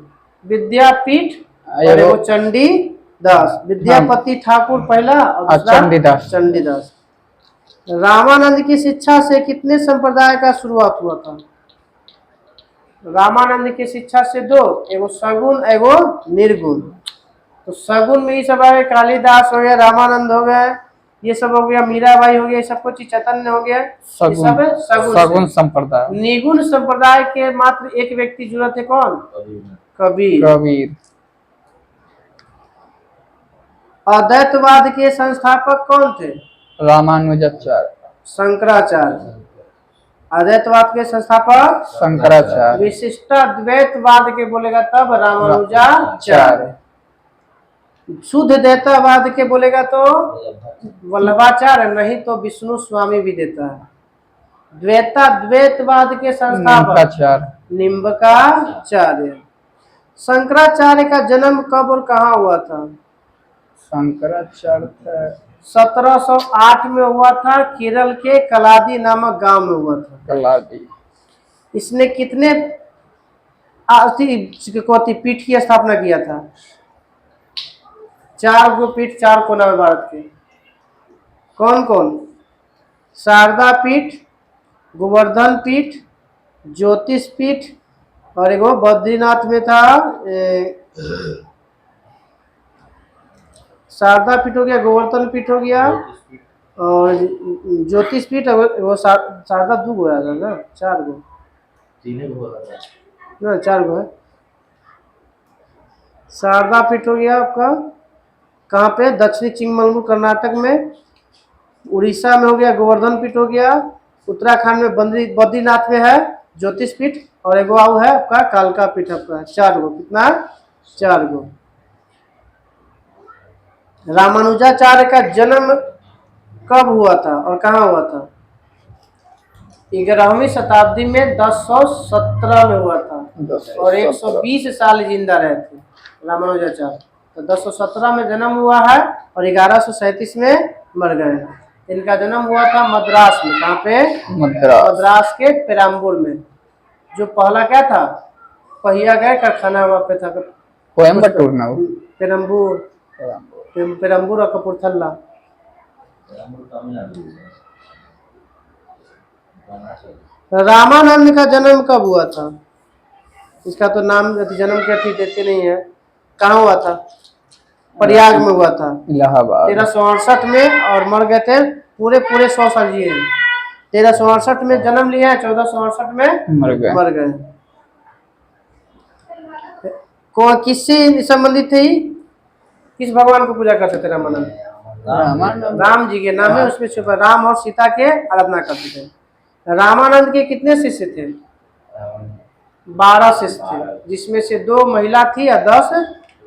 विद्यापीठ और एगो एगो चंडी दास। विद्यापति ठाकुर पहला और दूसरा चंडीदास। चंडीदास। रामानंद की शिक्षा से कितने संप्रदाय का शुरुआत हुआ था? रामानंद की शिक्षा से दो, एगो सगुन एगो निर्गुण। तो सगुन में ये सब आ गए, कालिदास हो गया, रामानंद हो गए, ये सब हो गया, मीराबाई हो गया, ये सब कुछ चैतन्य हो गया, ये सब है सगुन संप्रदाय। निगुण संप्रदाय के मात्र एक व्यक्ति जुड़े थे कौन? कबीर। कबीर। अद्वैतवाद के संस्थापक कौन थे? रामानुजाचार्य। शंकराचार्य। अद्वैतवाद के संस्थापक शंकराचार्य। विशिष्टाद्वैतवाद के बोलेगा तब रामानुजाचार्य। शुद्ध द्वैतवाद के बोलेगा तो वल्लभाचार्य, नहीं तो विष्णु स्वामी भी देता है। द्वैतवाद के संस्थापक निम्बकाचार्य। शंकराचार्य का जन्म कब और कहाँ हुआ था? शंकराचार्य 1708 में हुआ था, केरल के कलादी नामक गांव में हुआ था। कलादी। इसने कितने पीठ की स्थापना किया था? 4 गो पीठ, 4 कोना में भारत के। कौन कौन? शारदा पीठ, गोवर्धन पीठ, ज्योतिष पीठ और एगो बद्रीनाथ में था। शारदा पीठ हो गया, गोवर्धन पीठ हो गया और ज्योतिष पीठ। वो शारदा 2 गो है ना, 4 गो ना, 4 गो है। शारदा पीठ हो गया आपका कहाँ पे? दक्षिणी चिंगमंगलूर कर्नाटक में। उड़ीसा में हो गया गोवर्धन पीठ हो गया। उत्तराखंड में बद्रीनाथ में है ज्योतिष पीठ और एगो आउ है आपका कालका पीठ आपका। 4 गो। कितना? 4 गो। रामानुजाचार्य का जन्म कब हुआ था और कहाँ हुआ था? 11वीं शताब्दी में 1017 में हुआ था और 120 साल जिंदा रहे थे रामानुजाचार्य। तो 1017 में जन्म हुआ है और 1137 में मर गए। इनका जन्म हुआ था मद्रास में। कहाँ पे? मद्रास के पेराम्बूर में। जो पहला क्या था? पहिया गए कारखाना वहाँ पे था, कोयम्बटूर में। पेरम्बूर और कपूरथला। रामानंद का जन्म कब हुआ था? इसका तो नाम जन्म के अति देते नहीं है। कहाँ हुआ था? प्रयाग में हुआ था, इलाहाबाद। 1368 में और मर गए थे पूरे 100 साल जिए। 1368 में जन्म लिया, 1468 में मर गए। कौन किससे संबंधित थे? किस भगवान को पूजा करते थे रामानंद? राम जी के नाम है उसमें छुपा। राम और सीता के आराधना करते थे। रामानंद के कितने शिष्य थे? 12 शिष्य थे, जिसमें से 2 महिला थी या 10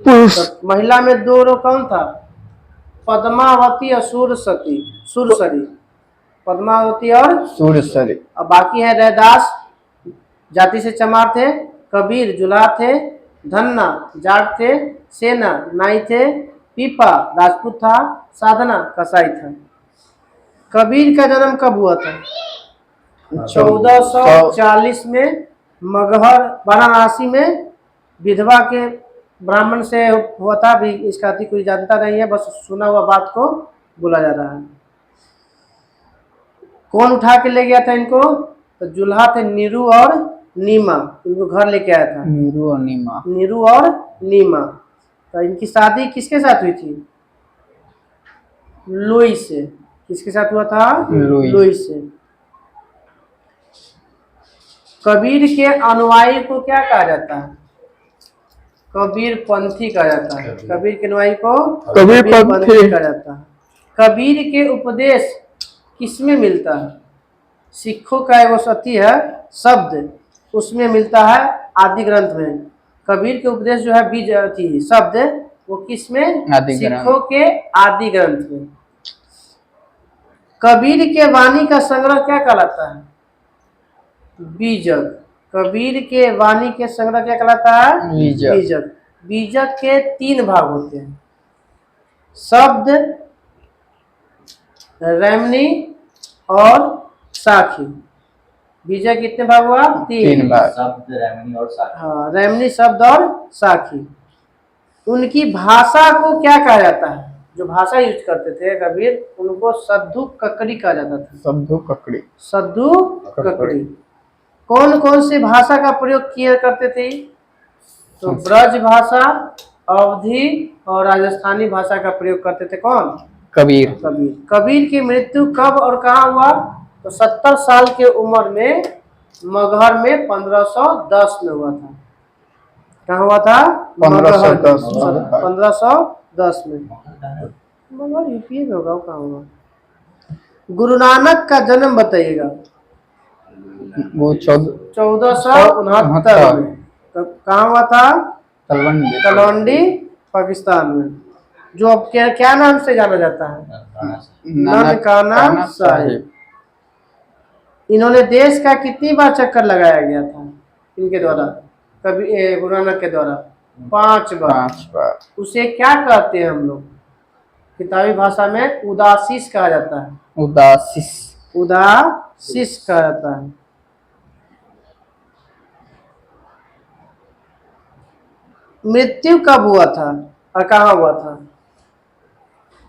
पुरुष। महिला में 2 कौन था? पद्मावती और सुरसरी। पद्मावती और सुरसरी। और बाकी है रैदास जाति से चमार थे, कबीर जुलाह थे, धन्ना जाट थे, सेना नाई थे, पीपा राजपूत था, साधना कसाई था। कबीर का जन्म कब हुआ था? 1440 में मगहर वाराणसी में विधवा के ब्राह्मण से हुआ था। भी इसका अति कोई जानता नहीं है, बस सुना हुआ बात को बोला जा रहा है। कौन उठा के ले गया था इनको? तो जुल्हा थे नीरू और नीमा, इनको घर लेके आया था। नीरू और नीमा। नीरू और नीमा। तो इनकी शादी किसके साथ हुई थी? लुई से। किसके साथ हुआ था? लुई से। कबीर के अनुयायी को क्या कहा जाता है? कबीर पंथी कहा जाता है। कबीर के अनुयायी को कबीर पंथी कहा जाता है। कबीर के उपदेश किसमें मिलता है? सिखों का एगो सती है शब्द, उसमें मिलता है आदि ग्रंथ में। कबीर के उपदेश जो है बीज थी शब्द, वो किसमें? सिखों के आदि ग्रंथ में। कबीर के वाणी का संग्रह क्या कहलाता है? बीजक। कबीर के वाणी के संग्रह क्या कहलाता है? बीजक। बीजक के 3 भाग होते हैं, शब्द, रैमनी और साखी। बीजक कितने भाग हुआ? 3 भाग। शब्द, रैमनी और साखी। हाँ, रैमनी, शब्द और साखी। उनकी भाषा को क्या कहा जाता है? जो भाषा यूज करते थे कबीर, उनको सद्धु ककड़ी कहा जाता था। सद्धु ककड़ी। सद्धु ककड़ी। कौन कौन सी भाषा का प्रयोग किया करते थे? तो ब्रज भाषा, अवधी और राजस्थानी भाषा का प्रयोग करते थे। कौन? कबीर। कबीर। कबीर की मृत्यु कब और कहाँ हुआ? तो 70 साल के उम्र में मगहर में 1510 में हुआ था। कहाँ हुआ था? 1510 1510 में। मगर यूपी में होगा, कहाँ हुआ? गुरु नानक का जन्म बताइएगा। वो 1469 में। कहाँ हुआ था? तलवंडी। तलवंडी पाकिस्तान में, जो अब क्या नाम से जाना जाता है? ननकाना साहिब। इन्होंने देश का कितनी बार चक्कर लगाया गया था इनके द्वारा? कभी गुरु नानक के द्वारा 5 बार। उसे क्या कहते हैं हम लोग? किताबी भाषा में उदासीस कहा जाता है। उदासीस कहा जाता है। मृत्यु कब हुआ था और कहाँ हुआ था?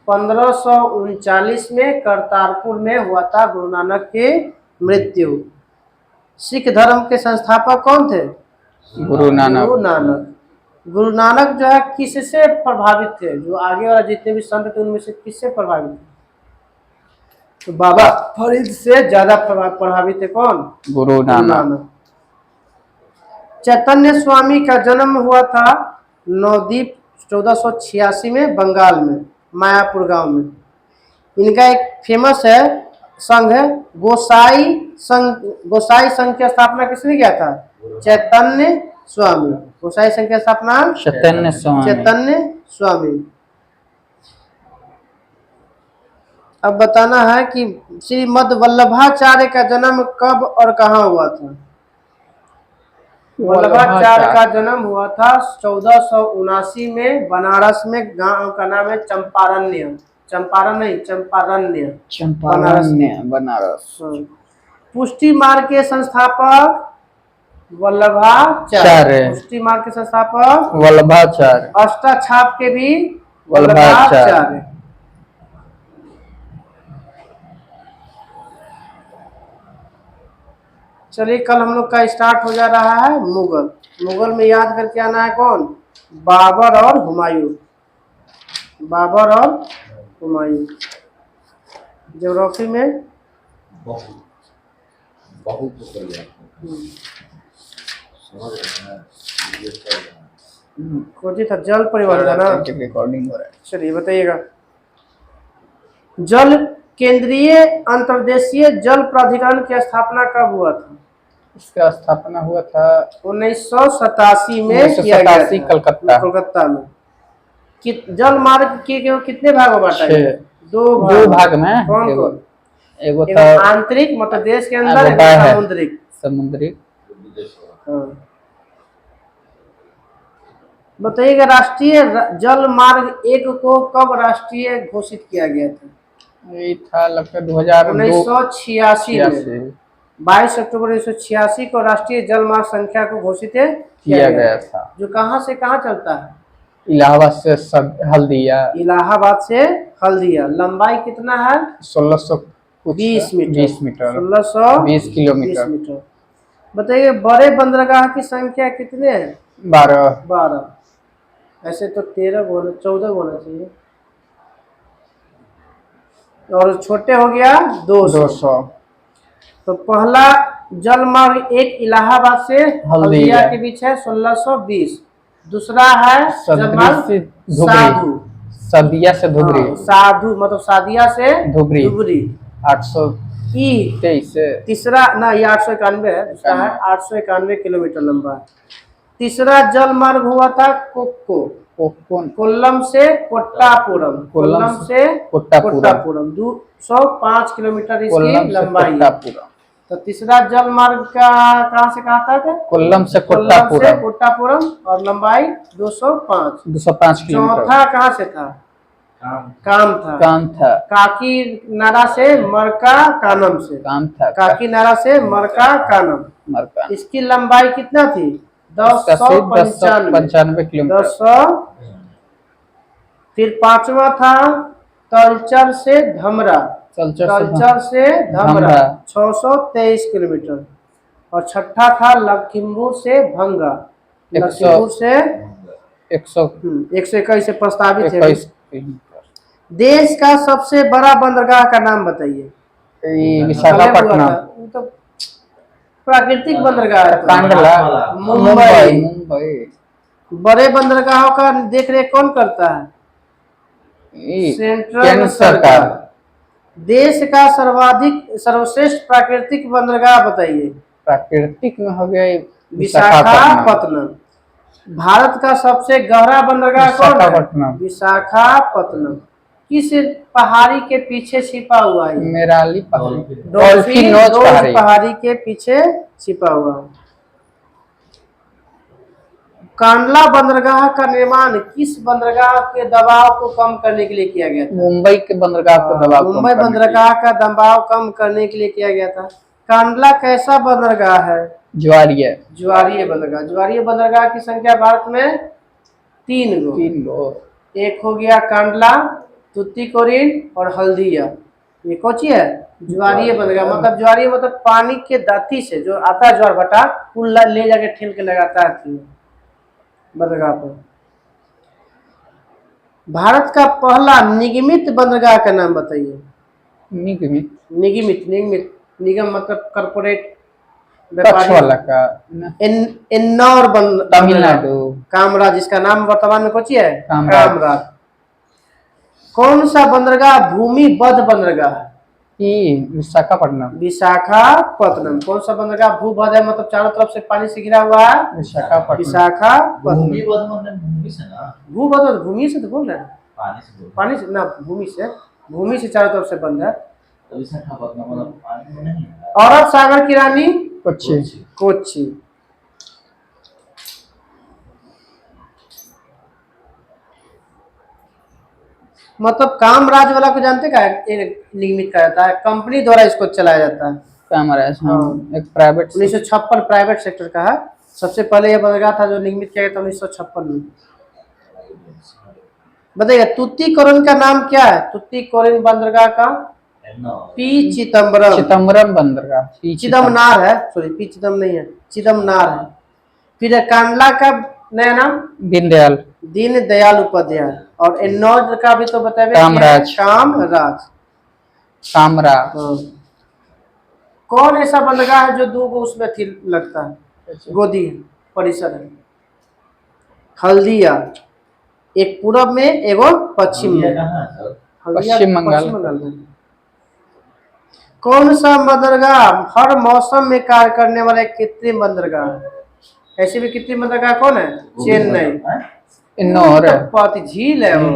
1539 में करतारपुर में हुआ था गुरु नानक की मृत्यु। सिख धर्म के संस्थापक कौन थे? गुरु नानक। गुरु नानक जो है किससे प्रभावित थे? जो आगे वाला जितने भी संत थे उनमें से किससे प्रभावित थे? तो बाबा फरीद से ज्यादा प्रभावित है। कौन? गुरु नानक। चैतन्य स्वामी का जन्म हुआ था नवद्वीप 1486 में बंगाल में मायापुर गांव में। इनका एक फेमस है संघ है गोसाई संघ। गोसाई संघ की स्थापना किसने किया था? चैतन्य स्वामी। गोसाई संघ की स्थापना चैतन्य स्वामी। अब बताना है कि श्रीमद वल्लभाचार्य का जन्म कब और कहाँ हुआ था? वल्लभाचार्य का जन्म हुआ था 1479 में बनारस में। गांव का नाम है चंपारण्य। चंपारण नहीं, चंपारण्य, बनारस। पुष्टि मार्ग के संस्थापक वल्लभाचार्य। पुष्टि मार्ग के संस्थापक वल्लभाचार्य। अष्टाछाप के भी वल्लभाचार्य। चलिए, कल हम लोग का स्टार्ट हो जा रहा है मुगल। मुगल में याद करके आना है कौन? बाबर और हुमायूं। बाबर और हुमायूं। ज्योग्राफी में खोजी था जल परिवर्तन ना। रिकॉर्डिंग हो रहा है। चलिए बताइएगा। जल केंद्रीय अंतर्देशीय जल प्राधिकरण की स्थापना कब हुआ था? इसका स्थापना हुआ था 1987 में किया गया था कोलकाता में। जल मार्ग के कितने भाग में बांटा गया? 2 भाग में। कौन कौन? एगो था आंतरिक मतलब देश के अंदर, समुद्रिक। समुद्री। हाँ। बताइएगा, राष्ट्रीय जल मार्ग एक को कब राष्ट्रीय घोषित किया गया था? ये था लगभग 2002 1986 में। 86 22 अक्टूबर 1986 को राष्ट्रीय जल मार्ग संख्या को घोषित किया गया था। जो कहाँ से कहाँ चलता है? इलाहाबाद से सब हल्दिया। इलाहाबाद से हल्दिया। लंबाई कितना है? 1620 मीटर। 20 metre 1620 kilometre. मीटर। बताइए, बड़े बंदरगाह की संख्या कितने हैं? 12। 12। ऐसे तो 13 होना, 14 होना चाहिए। और छोटे हो गया 200। तो पहला जल मार्ग एक इलाहाबाद से हल्दिया के बीच है 1620। दूसरा है जल मार्ग साधु, सदिया से धुबरी। साधु मतलब सादिया से धुबरी धुबरी 823 से। तीसरा ना, ये 891 है। दूसरा है 891 किलोमीटर लंबा है। तीसरा जल मार्ग हुआ था कोल्लम से कोट्टापुरम। कोल्लम से कोट्टापुरम 205 किलोमीटर इसकी लंबाई है। तो तीसरा जल मार्ग का कहाँ से कहाँ तक? कोल्लम से कोट्टापुरम और लंबाई 205 किलोमीटर। चौथा कहाँ से था? काम था। काकी नारा से मरका कानम से। काकी नारा से मरका कानम। इसकी लंबाई कितना थी? 1095 किलोमीटर। फिर पांचवा था तलचर से धमरा। 623 किलोमीटर। और छठा था लखीमपुर से भंगा। लखीमपुर से 121 से प्रस्तावित है। देश का सबसे बड़ा बंदरगाह का नाम बताइए। विशाखापट्टनम। तो प्राकृतिक बंदरगाह है। कांडला मुंबई। बड़े बंदरगाहों का देख रेख कौन करता है? सेंट्रल सरकार। देश का सर्वश्रेष्ठ प्राकृतिक बंदरगाह बताइए। प्राकृतिक में हो गया विशाखापत्तनम। भारत का सबसे गहरा बंदरगाह कौन है? विशाखापत्तनम। किस पहाड़ी के पीछे छिपा हुआ है? मेराली पहाड़ी। डॉल्फिन नोज पहाड़ी के पीछे छिपा हुआ है। कांडला बंदरगाह का निर्माण किस बंदरगाह के दबाव को कम करने के लिए किया गया था? मुंबई के बंदरगाह का दबाव। मुंबई बंदरगाह का दबाव कम करने के लिए किया गया था। कांडला कैसा बंदरगाह है? ज्वारीय बंदरगाह। ज्वारीय बंदरगाह की संख्या भारत में 3 गो। एक हो गया कांडला, तुतीकोरिन और हल्दिया। ये कौची है? ज्वारीय बंदरगाह। मतलब ज्वारीय मतलब पानी के दाती से जो आता है ज्वार भाटा, ले जाके ठेल के लगाता है बंदरगाह पर। भारत का पहला निगमित बंदरगाह का नाम बताइए। निगमित निगम मतलब कॉर्पोरेट वाला का। इन्नौर तमिलनाडु। कामराज, इसका नाम वर्तमान में कौची है? कामराज। कौन सा बंदरगाह भूमिबद्ध बंदरगाह है? विशाखापत्तनम। कौन सा बंदरगाह भूबद्ध है मतलब चारों तरफ से पानी से घिरा हुआ है? विशाखापत्तनम। भूबद्ध भूमि से तो बोल रहे हैं, पानी से ना, भूमि से चारों तरफ से बंद है। अरब सागर की रानी कोच्चि। मतलब कामराज वाला को जानते का निगमित कहा जाता है, कंपनी द्वारा इसको चलाया जाता है। कामराज एक प्राइवेट 1956 प्राइवेट सेक्टर का है। सबसे पहले यह बंदरगाह था जो निगमित किया गया था 1956 में। बताइए तुतीकोरिन का नाम क्या है? तुतीकोरिन बंदरगाह का पी चिदम्बरम बंदरगाह। चिदमनार है, सॉरी पी चिदम नहीं है, चिदमनार है। फिर कांडला का नया नाम दीनदयाल उपाध्याय। और इन्नौर का भी तो बताए कामराज। कौन ऐसा बंदरगाह है जो 2 गो उसमें लगता है? गोदी परिसर है। हल्दिया, एक पूरब में एगो पश्चिम में। पश्चिम बंगाल में। कौन सा बंदरगाह हर मौसम में कार्य करने वाला एक कृत्रिम बंदरगाह है? ऐसे भी कृत्रिम बंदरगाह कौन है? चेन्नई। झील है वो।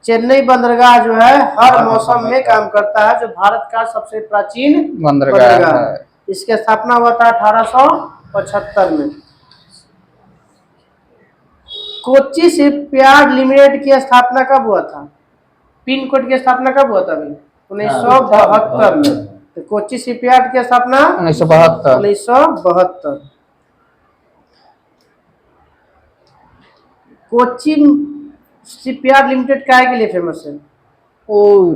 चेन्नई बंदरगाह जो है हर मौसम में काम करता है, जो भारत का सबसे प्राचीन बंदरगाह है। इसकी स्थापना हुआ था 1875 में। कोच्चि शिपयार्ड लिमिटेड की स्थापना कब हुआ था? पिन कोड की स्थापना कब हुआ था भाई? 1972 में। तो कोच्चि शिपयार्ड की स्थापना 1972। 1972। कोच्चि शिपयार्ड लिमिटेड काय के लिए फेमस है? वो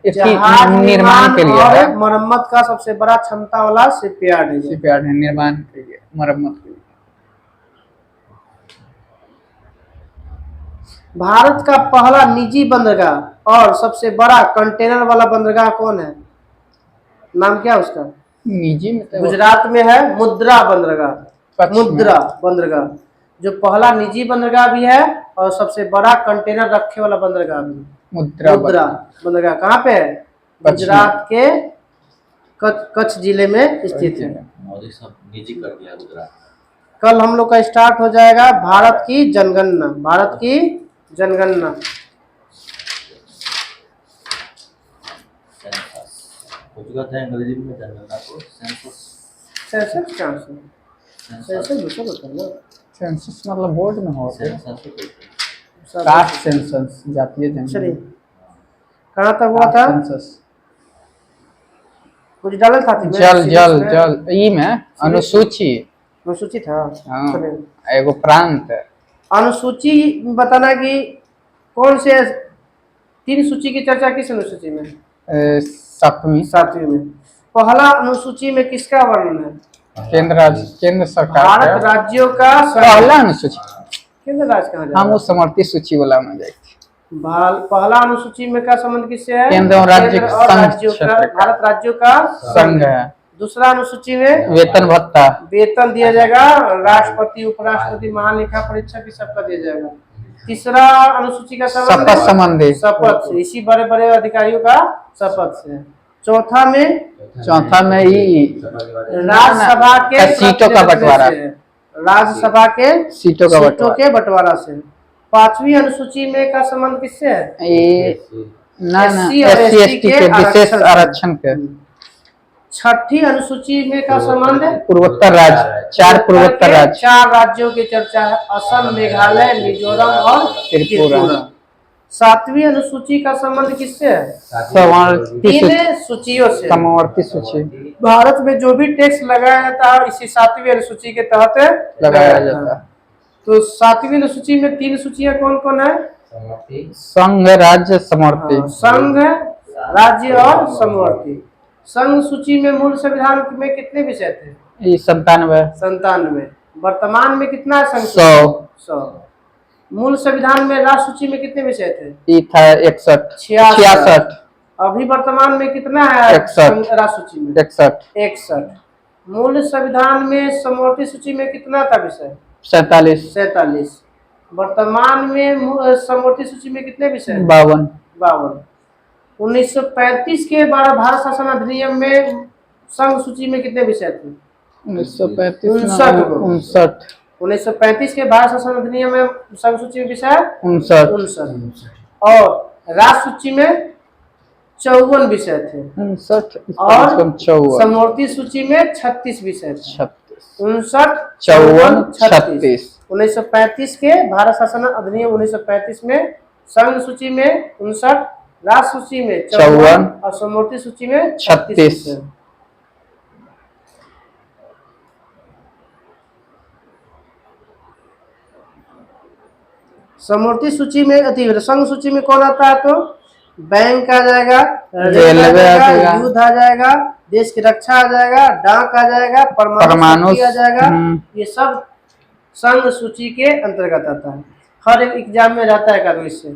जहाज निर्माण के लिए है। और मरम्मत का सबसे बड़ा क्षमता वाला शिपयार्ड है ये। शिपयार्ड है, निर्माण के लिए, मरम्मत के लिए। भारत का पहला निजी बंदरगाह और सबसे बड़ा कंटेनर वाला बंदरगाह कौन है? नाम क्या है उसका? निजी में तो गुजरात में है मुद्रा बंदरगाह। कच्छ में। मुद्रा बंदरगाह जो पहला निजी बंदरगाह भी है और सबसे बड़ा कंटेनर रखे वाला बंदरगाह भी है। मुद्रा बंदरगाह कहाँ पे है? कच्छ में। गुजरात के कच्छ जिले में स्थित है। मोदी सब निजी कर दिया गुजरात। कल हम लोग का स्टार्ट हो जाएगा भारत की जनगणना। भारत की जनगणना कुछ कहते हैं अंग्रेजी में जनगणना को सेंसस। सेंसस कहाँ से? सेंसस दूसरा होता है ना। सेंसस मतलब बोर्ड में होता है। सेंसस को कहते हैं। सब- कास्ट सेंसस, जातीय चलिए जनगणना। कहाँ तक हुआ था? सेंसस। कुछ डाला था थी जल ई में अनुसूची। अनुसूची था। हाँ, चलिए एगो प्रांत है। अनुसूची बताना कि कौन से 3 सूची की चर्चा किस अनुसूची में? 7वीं। 7वीं में। पहला अनुसूची में किसका वर्णन है? केंद्र सरकार भारत का राज्यों का पहला अनुसूची। केंद्र राज्य कहाँ हम जाएगा? उस समर्थी सूची वाला में जाए। पहला अनुसूची में का संबंध किससे है? केंद्र और राज्य केंद्र और संघ राज्यों का, क्षेत्र का। भारत राज्यों का संघ है। दूसरा अनुसूची में वेतन भत्ता। वेतन दिया जाएगा, राष्ट्रपति, उपराष्ट्रपति, महालेखा परीक्षक की सबका दिया जाएगा। तीसरा अनुसूची का संबंध शपथ संबंधी। शपथ से, इसी बड़े बड़े अधिकारियों का शपथ से। चौथा में ही राज्यसभा के सीटों का बंटवारा। से, राज्यसभा के सीटों का के बंटवारा से। 5वीं अनुसूची में का संबंध किससे है? SC और ST SC के विशेष आरक्षण के। 6ठी अनुसूची में का संबंध पूर्वोत्तर राज्य, 4 पूर्वोत्तर राज्य। 4 राज्यों की चर्चा है, असम, मेघालय, मिजोरम और त्रिपुरा। 7वीं अनुसूची का संबंध किससे है? तीन सूचियों से। समवर्ती सूची। भारत में जो भी टैक्स लगाया जाता है इसी 7वीं अनुसूची के तहत लगाया जाता है। तो 7वीं अनुसूची में 3 सूचियां कौन कौन है? संघ, राज्य, समवर्ती। संघ, राज्य और समवर्ती। संघ सूची में मूल संविधान में कितने विषय थे? 97। वर्तमान में कितना है संघ? 100। मूल संविधान में राज्य सूची में कितने विषय थे? ई था 66। अभी वर्तमान में कितना है? 61। राज्य सूची में 61। मूल संविधान में समवर्ती सूची में कितना था विषय? 47। वर्तमान में समवर्ती सूची में कितने विषय? 52। 1935 के भारत शासन अधिनियम में संघ सूची में कितने विषय थे? 1935 1935 के भारत शासन अधिनियम में संघ सूची में विषय 59। और राज्य सूची में 54 विषय थे। 59 और 54। समवर्ती सूची में 36 विषय थे। 59, 54, 36। 1935 के भारत शासन अधिनियम 1935 में संघ सूची में 59, राज्य सूची में 54 और समवर्ती सूची में 36। समवर्ती सूची में संघ सूची में कौन आता है? तो बैंक आ जाएगा, रेलवे आ जाएगा, युद्ध आ जाएगा, देश की रक्षा आ जाएगा, डाक आ जाएगा, परमाणु आ जाएगा। ये सब संघ सूची के अंतर्गत आता है। हर एक एग्जाम में रहता है कभी इससे।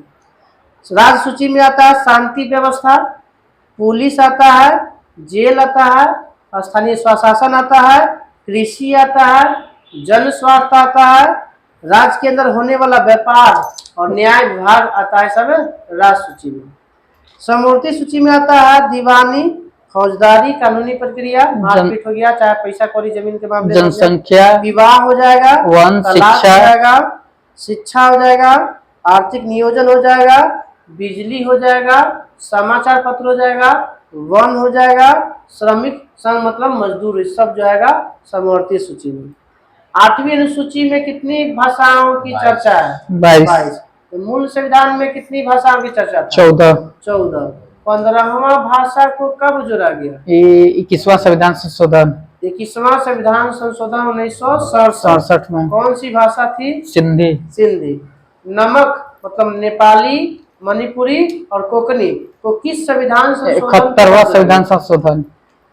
राज्य सूची में आता है शांति व्यवस्था, पुलिस आता है, जेल आता है, स्थानीय स्वशासन आता है, कृषि आता है, जन स्वास्थ्य आता है, राज्य के अंदर होने वाला व्यापार और न्याय विभाग आता है, सब राज्य सूची में। समवर्ती सूची में आता है दीवानी, फौजदारी, कानूनी प्रक्रिया, मारपीट हो गया, चाहे पैसा कौड़ी जमीन के मामले, जनसंख्या, विवाह हो जाएगा, वन, तलाक शिक्षा हो जाएगा, शिक्षा हो जाएगा, आर्थिक नियोजन हो जाएगा, बिजली हो जाएगा, समाचार पत्र हो जाएगा, वन हो जाएगा, श्रमिक संघ मतलब मजदूर, सब जो आएगा समवर्ती सूची में। 8वीं अनुसूची में कितनी भाषाओं की चर्चा है? 22। तो मूल संविधान में कितनी भाषाओं की चर्चा था? 14। 14। 15वां भाषा को कब जोड़ा गया? ये 21वां संविधान संशोधन 21वां संविधान संशोधन 1967 67 में। कौन सी भाषा थी? सिंधी। सिंधी। नमक मतलब नेपाली, मणिपुरी और कोंकणी को किस संविधान संशोधन 71वां संविधान संशोधन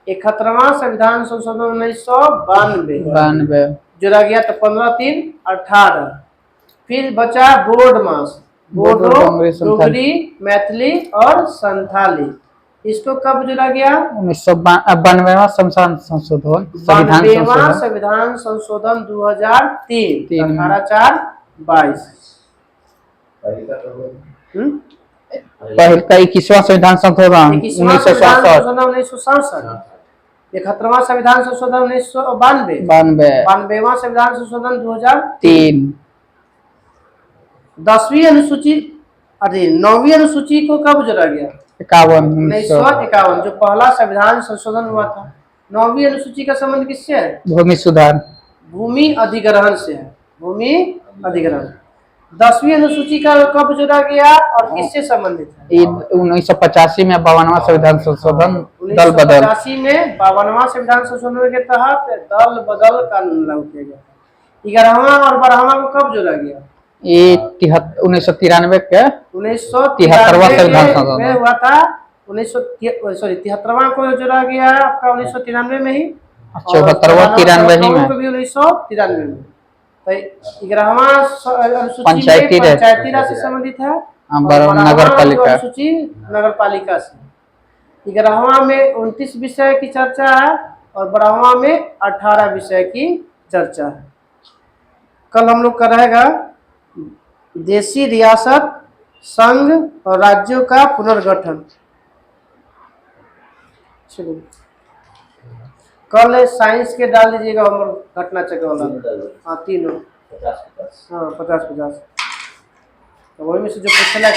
71वां संविधान संशोधन 1992 92। जोड़ा गया। तो 15 3 18। फिर बचा बोर्ड मास, बोडो, डोगरी, मैथिली और संथाली। इसको कब जोड़ा गया? 1992वां संविधान संशोधन 92वां संविधान संशोधन 2003 18/4/22। पहले का 21वां संविधान संशोधन 21वां संविधान संशोधन 1967। 71वां संविधान संशोधन 1992। 92वां संविधान संशोधन 2003। 10वीं अनुसूची, अरे 9वीं अनुसूची को कब जोड़ा गया? 1951 जो पहला संविधान संशोधन हुआ था। 9वीं अनुसूची का संबंध किससे है? भूमि सुधार, भूमि अधिग्रहण से है। भूमि अधिग्रहण। 10वीं अनुसूची का कब जोड़ा गया और किससे संबंधित है? 1985 में 52वां संविधान संशोधन दल बदल 1985 में 52वां संविधान संशोधन के तहत दल बदल कानून लागू किया गया। 11वां और 12वां को कब जोड़ा गया? ये 1993 के 1973वां संविधान में हुआ था। 73वां को जोड़ा गया है आपका 1993 में ही। 74वां 93 में, को भी 1993 में। तो 11वां अनुसूची पंचायती में राज पंचायती राज से संबंधित है। नगर पालिका अनुसूची नगर पालिका से। 11वां में 29 विषय की चर्चा है और 12वां में 18 विषय की चर्चा है। कल हम लोग का रहेगा देशी रियासत, संघ और राज्यों का पुनर्गठन। चलिए कल साइंस के डाल दीजिएगा होमवर्क, घटना चक्र वाला। हाँ तीनों। 50-50। हाँ 50-50। तो वही में से जो पूछना है